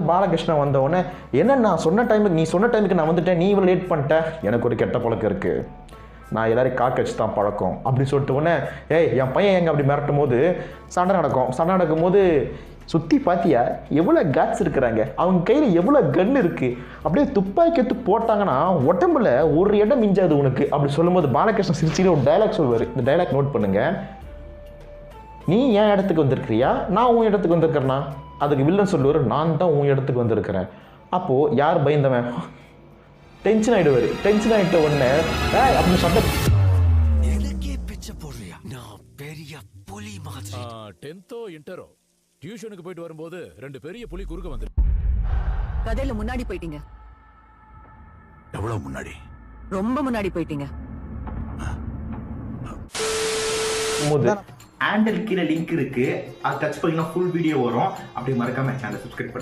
பாலகிருஷ்ணன் வந்த உடனே என்ன நான் சொன்ன டைமுக்கு நீ சொன்ன டைமுக்கு நான் வந்துட்டேன், நீ இவ்வளோ லேட் பண்ணிட்ட, எனக்கு ஒரு கெட்ட பழக்கம் இருக்கு, நான் எல்லாரையும் காக்க வச்சு தான் பழக்கம் அப்படின்னு சொல்லிட்டு உடனே ஏய் என் பையன் எங்க அப்படி மிரட்டும் போது சண்டை நடக்கும் போது சுற்றி பார்த்தியா எவ்வளோ கேட்ஸ் இருக்கிறாங்க, அவங்க கையில் எவ்வளோ கன் இருக்குது, அப்படியே துப்பாக்கி எடுத்து போட்டாங்கன்னா உடம்புல ஒரு இடம் மிஞ்சாது உனக்கு அப்படி சொல்லும்போது பாலகிருஷ்ணன் சிரிச்சிட்டு ஒரு டைலாக் சொல்வார். இந்த டைலாக் நோட் பண்ணுங்க. நீ என் இடத்துக்கு வந்திருக்கிறியா, நான் உன் இடத்துக்கு வந்திருக்கிறேன்னா? அதுக்கு வில்லன் சொல்லுவார், நான் தான் உன் இடத்துக்கு வந்திருக்கிறேன். அப்போது யார் பயந்தவன்? டென்ஷன் ஆகிடுவார். டென்ஷன் ஆகிட்ட உடனே அப்படின்னு சண்டை. டியூஷனுக்கு போயிட்டு வரும்போது 2 பெரிய புலி குறுக்க வந்து கதையில முன்னாடி போயிட்டீங்க. எவ்வளவு முன்னாடி? ரொம்ப முன்னாடி போயிட்டீங்க. ஹேண்டில் கீழே லிங்க் இருக்கு, அது டச் பண்ணீங்கன்னா ஃபுல் வீடியோ வரும். அப்படி மறக்காம சேனலை சப்ஸ்கிரைப் பண்ணுங்க.